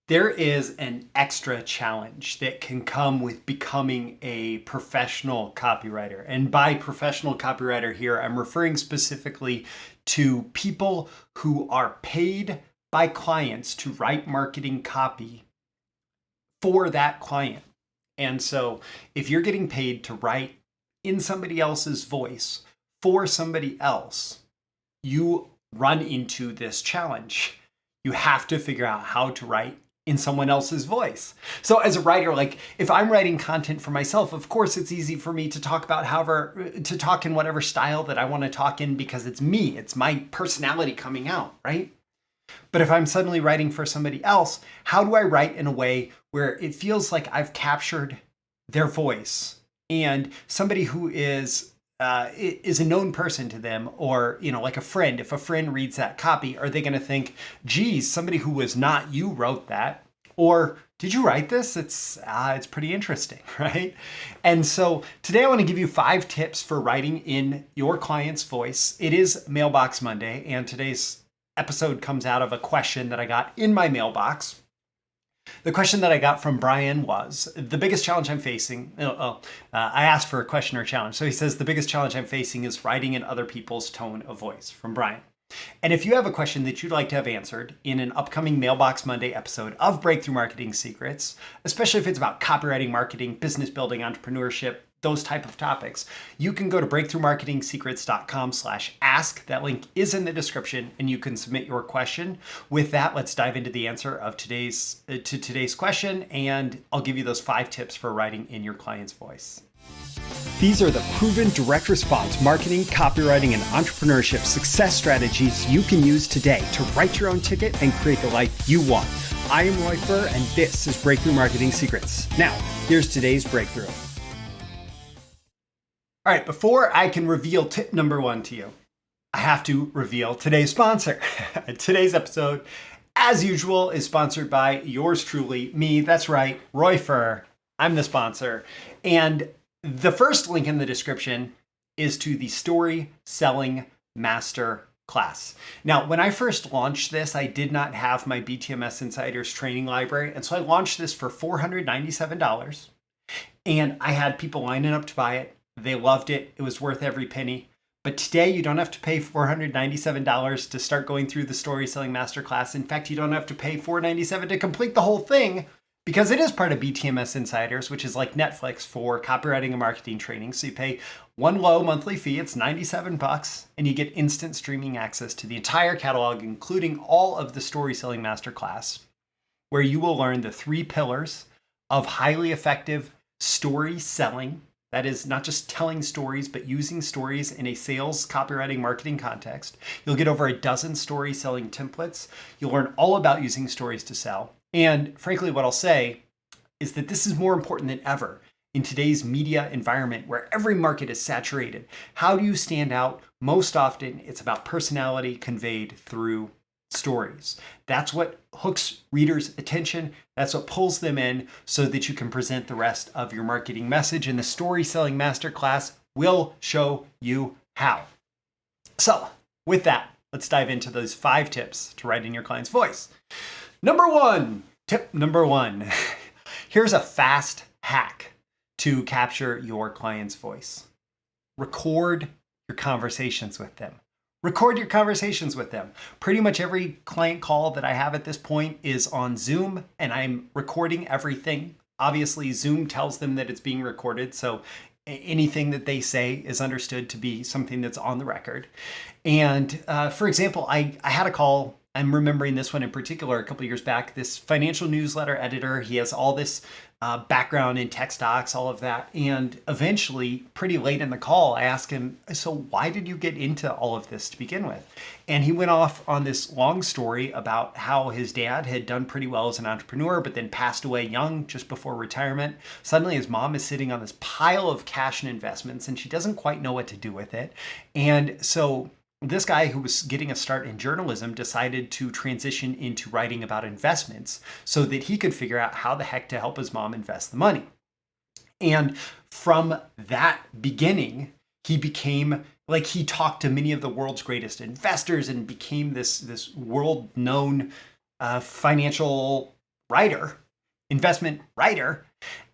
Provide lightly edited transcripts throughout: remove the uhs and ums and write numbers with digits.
There is an extra challenge that can come with becoming a professional copywriter. And by professional copywriter here, I'm referring specifically to people who are paid by clients to write marketing copy for that client. And so if you're getting paid to write in somebody else's voice for somebody else, you run into this challenge. You have to figure out how to write in someone else's voice. So as a writer, like if I'm writing content for myself, of course it's easy for me to talk to talk in whatever style that I want to talk in because it's me, it's my personality coming out, right? But if I'm suddenly writing for somebody else, how do I write in a way where it feels like I've captured their voice and somebody who is a known person to them, or like a friend? If a friend reads that copy, are they going to think, geez, somebody who was not you wrote that? Or did you write this? It's pretty interesting, right? And so today I want to give you 5 tips for writing in your client's voice. It is Mailbox Monday, and today's episode comes out of a question that I got in my mailbox. The question that I got from Brian was, the biggest challenge I'm facing, I asked for a question or a challenge. So he says, the biggest challenge I'm facing is writing in other people's tone of voice, from Brian. And if you have a question that you'd like to have answered in an upcoming Mailbox Monday episode of Breakthrough Marketing Secrets, especially if it's about copywriting, marketing, business building, entrepreneurship, those type of topics, you can go to breakthroughmarketingsecrets.com/ask. That link is in the description and you can submit your question. With that, let's dive into the answer of today's question, and I'll give you those 5 tips for writing in your client's voice. These are the proven direct response marketing, copywriting, and entrepreneurship success strategies you can use today to write your own ticket and create the life you want. I am Roy Furr, and this is Breakthrough Marketing Secrets. Now, here's today's breakthrough. All right, before I can reveal tip number 1 to you, I have to reveal today's sponsor. Today's episode, as usual, is sponsored by yours truly, me. That's right, Roy Furr. I'm the sponsor. And the first link in the description is to the Story Selling Master Class. Now, when I first launched this, I did not have my BTMS Insiders training library. And so I launched this for $497. And I had people lining up to buy it. They loved it. It was worth every penny. But today you don't have to pay $497 to start going through the Story Selling Masterclass. In fact, you don't have to pay $497 to complete the whole thing, because it is part of BTMS Insiders, which is like Netflix for copywriting and marketing training. So you pay one low monthly fee, it's $97, and you get instant streaming access to the entire catalog, including all of the Story Selling Masterclass, where you will learn the 3 pillars of highly effective story selling. That is not just telling stories, but using stories in a sales, copywriting, marketing context. You'll get over a dozen story selling templates. You'll learn all about using stories to sell. And frankly, what I'll say is that this is more important than ever in today's media environment where every market is saturated. How do you stand out? Most often, it's about personality conveyed through stories. That's what hooks readers' attention. That's what pulls them in so that you can present the rest of your marketing message. And the Story Selling Masterclass will show you how. So with that, let's dive into those 5 tips to write in your client's voice. Tip number one, here's a fast hack to capture your client's voice. Record your conversations with them. Record your conversations with them. Pretty much every client call that I have at this point is on Zoom, and I'm recording everything. Obviously, Zoom tells them that it's being recorded, so anything that they say is understood to be something that's on the record. And for example, I had a call, I'm remembering this one in particular a couple of years back, this financial newsletter editor. He has all this background in tech stocks, all of that. And eventually, pretty late in the call, I asked him, so why did you get into all of this to begin with? And he went off on this long story about how his dad had done pretty well as an entrepreneur, but then passed away young, just before retirement. Suddenly, his mom is sitting on this pile of cash and investments, and she doesn't quite know what to do with it. And so this guy, who was getting a start in journalism, decided to transition into writing about investments so that he could figure out how the heck to help his mom invest the money. And from that beginning, he became like, he talked to many of the world's greatest investors and became this world-known financial writer, investment writer.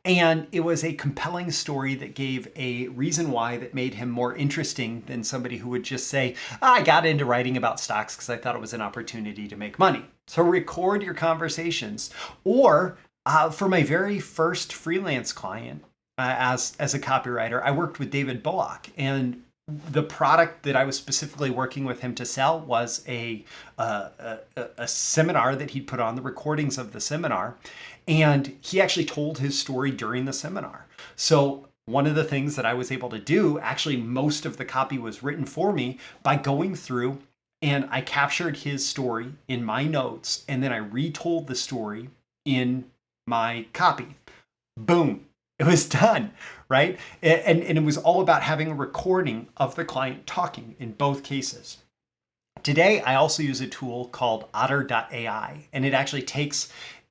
And it was a compelling story that gave a reason why that made him more interesting than somebody who would just say, I got into writing about stocks because I thought it was an opportunity to make money. So record your conversations. Or for my very first freelance client as a copywriter, I worked with David Bullock, and the product that I was specifically working with him to sell was a seminar that he'd put on, the recordings of the seminar. And he actually told his story during the seminar. So one of the things that I was able to do, actually most of the copy was written for me by going through, and I captured his story in my notes, and then I retold the story in my copy. Boom. It was done, right? And it was all about having a recording of the client talking in both cases. Today, I also use a tool called otter.ai, and it actually takes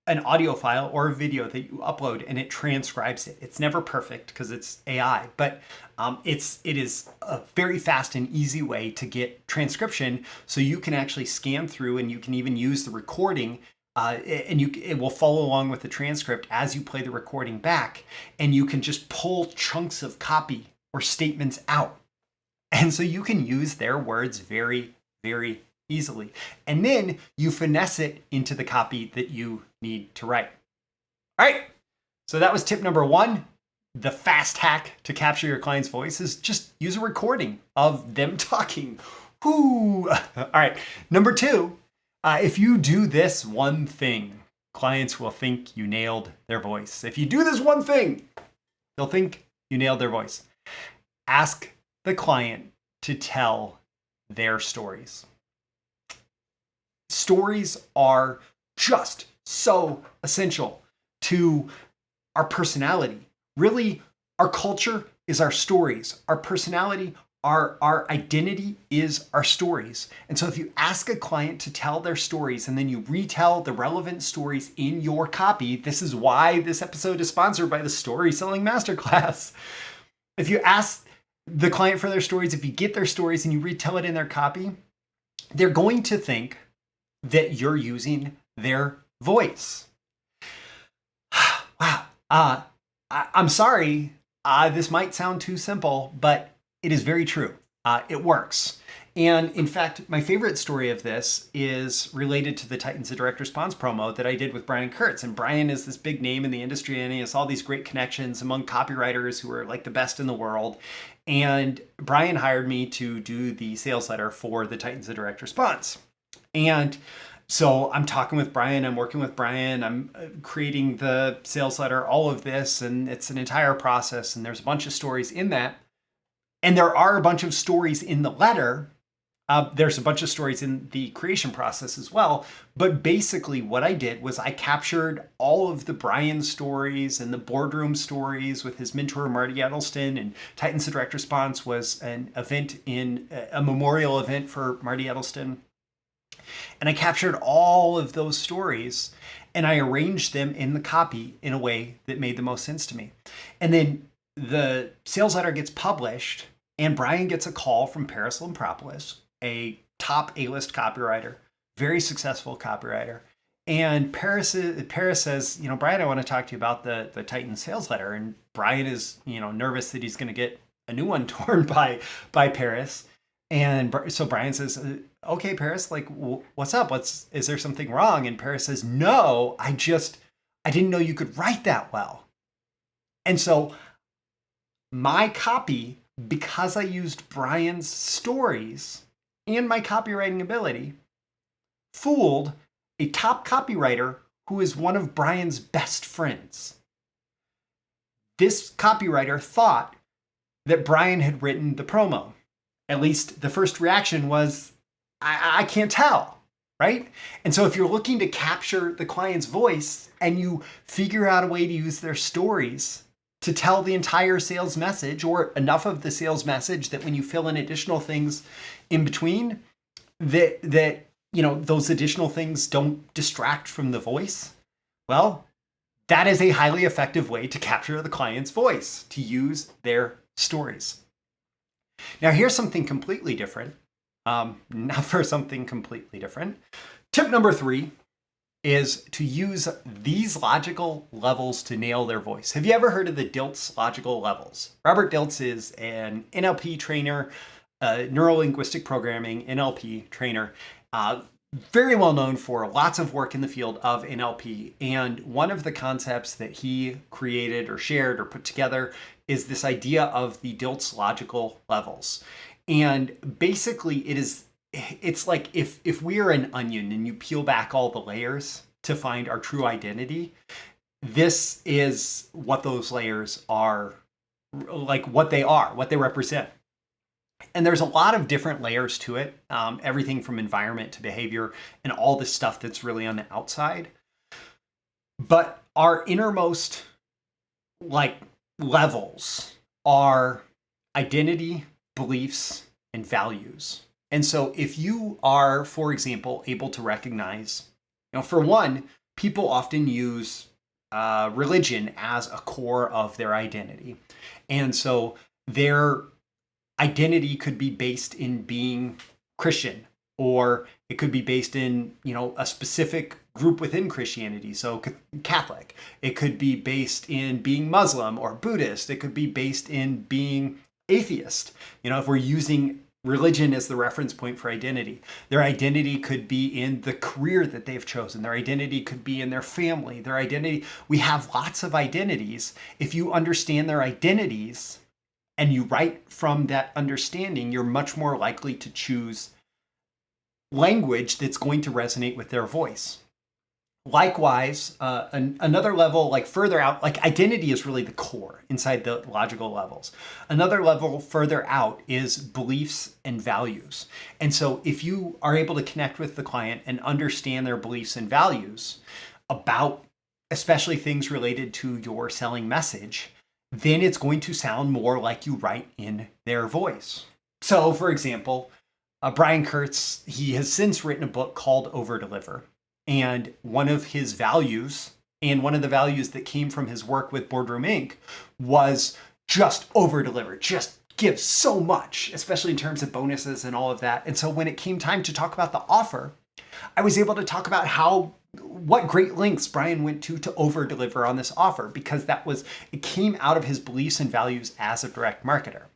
an audio file or a video that you upload and it transcribes it. It's never perfect because it's AI, but it is a very fast and easy way to get transcription, so you can actually scan through, and you can even use the recording and it will follow along with the transcript as you play the recording back, and you can just pull chunks of copy or statements out. And so you can use their words very, very easily. And then you finesse it into the copy that you need to write. All right. So that was tip number 1. The fast hack to capture your client's voice is just use a recording of them talking. Whoo. All right. Number 2, if you do this one thing, clients will think you nailed their voice. If you do this one thing, they'll think you nailed their voice. Ask the client to tell their stories. Stories are just so essential to our personality. Really, our culture is our stories. Our personality, our identity is our stories. And so if you ask a client to tell their stories and then you retell the relevant stories in your copy, this is why this episode is sponsored by the Story Selling Masterclass. If you ask the client for their stories, if you get their stories and you retell it in their copy, they're going to think that you're using their voice. Wow. I'm sorry. This might sound too simple, but it is very true. It works. And in fact, my favorite story of this is related to the Titans of Direct Response promo that I did with Brian Kurtz. And Brian is this big name in the industry, and he has all these great connections among copywriters who are like the best in the world. And Brian hired me to do the sales letter for the Titans of Direct Response. And so I'm talking with Brian, I'm working with Brian, I'm creating the sales letter, all of this, and it's an entire process, and there's a bunch of stories in that. And there are a bunch of stories in the letter. There's a bunch of stories in the creation process as well. But basically what I did was I captured all of the Brian stories and the boardroom stories with his mentor, Marty Edelston, and Titans of Direct Response was an event a memorial event for Marty Edelston. And I captured all of those stories and I arranged them in the copy in a way that made the most sense to me. And then the sales letter gets published and Brian gets a call from Paris Lampropoulos, a top A-list copywriter, very successful copywriter. And Paris says, Brian, I want to talk to you about the Titan sales letter. And Brian is, nervous that he's going to get a new one torn by Paris. And so Brian says, okay, Paris, what's up? Is there something wrong? And Paris says, no, I didn't know you could write that well. And so my copy, because I used Brian's stories and my copywriting ability, fooled a top copywriter who is one of Brian's best friends. This copywriter thought that Brian had written the promo. At least the first reaction was, I can't tell, right? And so if you're looking to capture the client's voice and you figure out a way to use their stories to tell the entire sales message, or enough of the sales message that when you fill in additional things in between, that those additional things don't distract from the voice, well, that is a highly effective way to capture the client's voice, to use their stories. Now, here's something completely different. Now for something completely different. Tip number 3, is to use these logical levels to nail their voice. Have you ever heard of the Dilts logical levels? Robert Dilts is an NLP trainer, neuro-linguistic programming NLP trainer, very well known for lots of work in the field of NLP. And one of the concepts that he created or shared or put together is this idea of the Dilts logical levels. And basically it's like if we are an onion and you peel back all the layers to find our true identity, this is what those layers are, like what they are, what they represent. And there's a lot of different layers to it, everything from environment to behavior and all this stuff that's really on the outside. But our innermost levels are identity, beliefs, and values. And so if you are, for example, able to recognize, for one, people often use religion as a core of their identity. And so their identity could be based in being Christian, or it could be based in, a specific group within Christianity. So Catholic, it could be based in being Muslim or Buddhist. It could be based in being atheist. If we're using religion as the reference point for identity. Their identity could be in the career that they've chosen. Their identity could be in their family. Their identity, we have lots of identities. If you understand their identities and you write from that understanding, you're much more likely to choose language that's going to resonate with their voice. Likewise, another level, further out, identity is really the core inside the logical levels. Another level further out is beliefs and values. And so if you are able to connect with the client and understand their beliefs and values about especially things related to your selling message, then it's going to sound more like you write in their voice. So for example, Brian Kurtz, he has since written a book called Over Deliver. And one of his values, and one of the values that came from his work with Boardroom Inc., was just over deliver, just give so much, especially in terms of bonuses and all of that. And so when it came time to talk about the offer, I was able to talk about what great lengths Brian went to over deliver on this offer, because it came out of his beliefs and values as a direct marketer.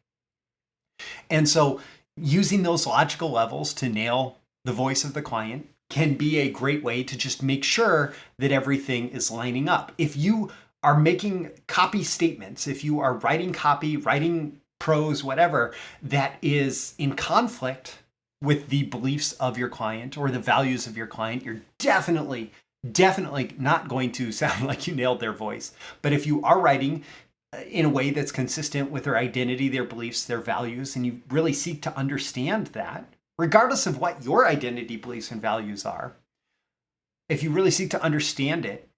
And so using those logical levels to nail the voice of the client can be a great way to just make sure that everything is lining up. If you are making copy statements, if you are writing copy, writing prose, whatever, that is in conflict with the beliefs of your client or the values of your client, you're definitely not going to sound like you nailed their voice. But if you are writing in a way that's consistent with their identity, their beliefs, their values, and you really seek to understand that, regardless of what your identity, beliefs, and values are, if you really seek to understand it,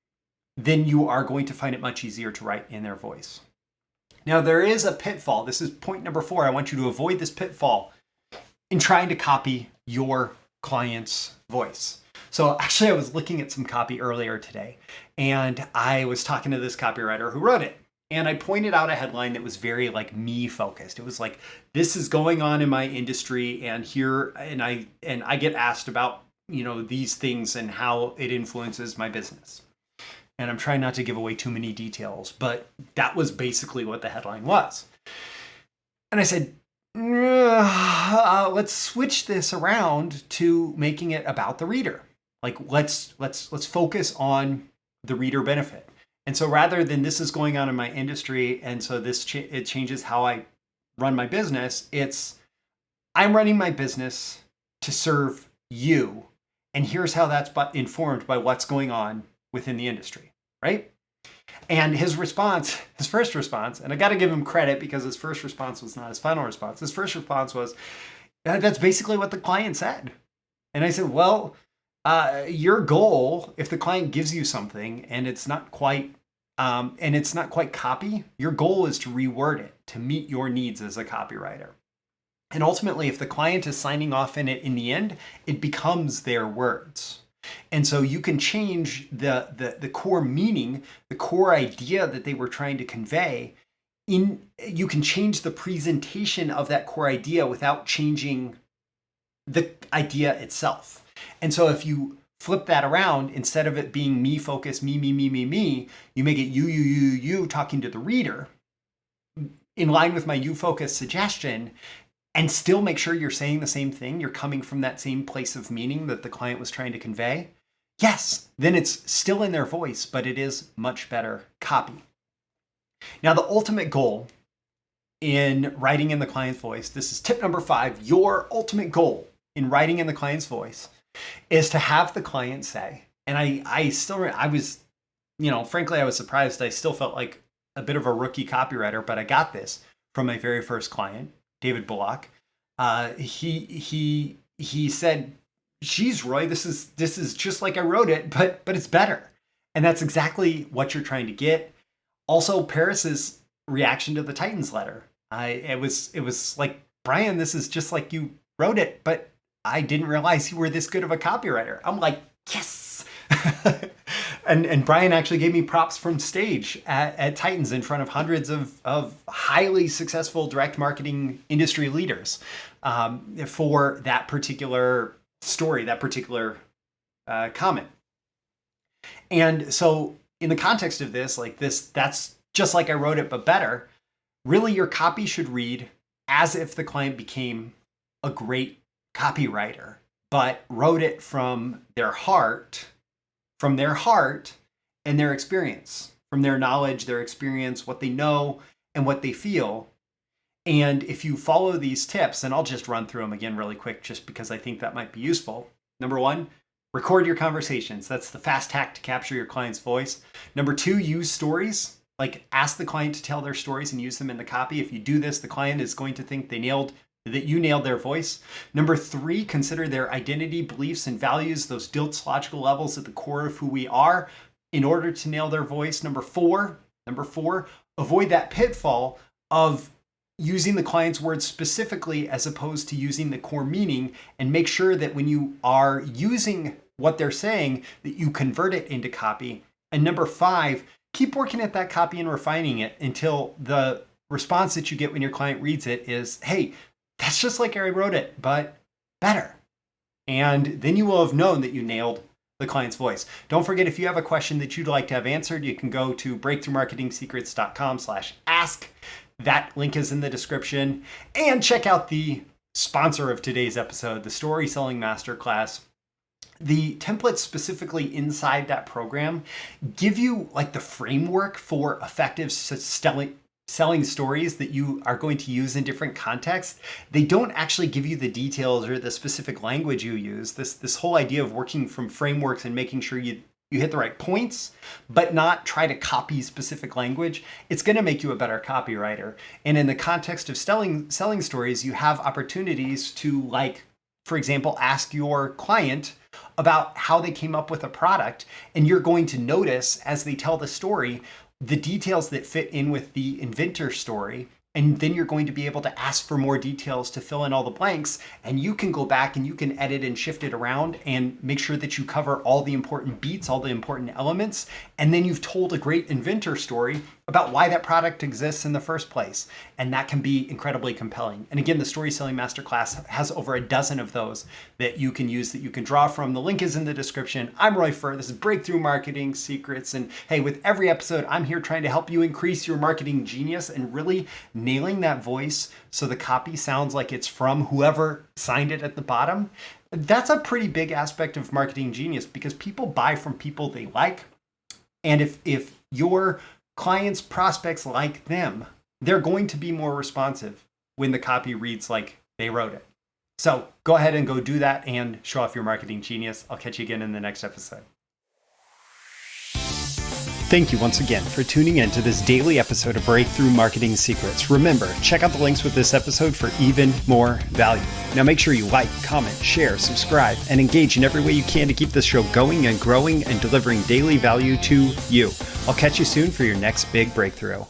then you are going to find it much easier to write in their voice. Now, there is a pitfall. This is point number 4. I want you to avoid this pitfall in trying to copy your client's voice. So actually, I was looking at some copy earlier today, and I was talking to this copywriter who wrote it. And I pointed out a headline that was very me focused. It was like, this is going on in my industry, and I get asked about, these things and how it influences my business. And I'm trying not to give away too many details, but that was basically what the headline was. And I said, let's switch this around to making it about the reader. Let's focus on the reader benefit. And so rather than this is going on in my industry, and so it changes how I run my business, I'm running my business to serve you. And here's how that's informed by what's going on within the industry, right? And his first response, and I got to give him credit because his first response was not his final response. His first response was, that's basically what the client said. And I said, well, your goal, if the client gives you something and it's not quite copy, your goal is to reword it to meet your needs as a copywriter. And ultimately, if the client is signing off in it in the end, it becomes their words. And so you can change the core meaning, the core idea that they were trying to convey. You can change the presentation of that core idea without changing the idea itself. And so if you flip that around. Instead of it being me focused, me, you make it you talking to the reader in line with my you focused suggestion, and still make sure you're saying the same thing. You're coming from that same place of meaning that the client was trying to convey. Yes, then it's still in their voice, but it is much better copy. Now, the ultimate goal in writing in the client's voice, this is tip number 5, your ultimate goal in writing in the client's voice is to have the client say, and I was, frankly, I was surprised. I still felt like a bit of a rookie copywriter, but I got this from my very first client, David Bullock. He said, geez, Roy, this is just like I wrote it, but it's better. And that's exactly what you're trying to get. Also, Paris's reaction to the Titans letter. It was like, Brian, this is just like you wrote it, but I didn't realize you were this good of a copywriter. I'm like, yes. And Brian actually gave me props from stage at Titans in front of hundreds of highly successful direct marketing industry leaders for that particular story, that particular comment. And so in the context of this, that's just like I wrote it, but better. Really, your copy should read as if the client became a great copywriter, but wrote it from their heart and their experience, from their knowledge, their experience, what they know and what they feel. And if you follow these tips, and I'll just run through them again really quick, just because I think that might be useful. Number 1, record your conversations. That's the fast hack to capture your client's voice. Number 2, use stories. Like, ask the client to tell their stories and use them in the copy. If you do this, the client is going to think that you nailed their voice. Number 3, consider their identity, beliefs, and values, those DILTS logical levels at the core of who we are, in order to nail their voice. Number four, avoid that pitfall of using the client's words specifically as opposed to using the core meaning, and make sure that when you are using what they're saying, that you convert it into copy. And number 5, keep working at that copy and refining it until the response that you get when your client reads it is, hey, that's just like I wrote it, but better. And then you will have known that you nailed the client's voice. Don't forget, if you have a question that you'd like to have answered, you can go to breakthroughmarketingsecrets.com/ask. That link is in the description. And check out the sponsor of today's episode, the Story Selling Masterclass. The templates specifically inside that program give you like the framework for effective selling stories that you are going to use in different contexts. They don't actually give you the details or the specific language you use. This whole idea of working from frameworks and making sure you hit the right points, but not try to copy specific language, it's going to make you a better copywriter. And in the context of selling stories, you have opportunities to, like, for example, ask your client about how they came up with a product, and you're going to notice as they tell the story the details that fit in with the inventor story. And then you're going to be able to ask for more details to fill in all the blanks, and you can go back and you can edit and shift it around and make sure that you cover all the important beats, all the important elements. And then you've told a great inventor story about why that product exists in the first place. And that can be incredibly compelling. And again, the Story Selling Masterclass has over a dozen of those that you can use, that you can draw from. The link is in the description. I'm Roy Furr. This is Breakthrough Marketing Secrets. And hey, with every episode, I'm here trying to help you increase your marketing genius and really nailing that voice so the copy sounds like it's from whoever signed it at the bottom. That's a pretty big aspect of marketing genius, because people buy from people they like. And if your clients, prospects like them, they're going to be more responsive when the copy reads like they wrote it. So go ahead and go do that and show off your marketing genius. I'll catch you again in the next episode. Thank you once again for tuning in to this daily episode of Breakthrough Marketing Secrets. Remember, check out the links with this episode for even more value. Now make sure you like, comment, share, subscribe, and engage in every way you can to keep this show going and growing and delivering daily value to you. I'll catch you soon for your next big breakthrough.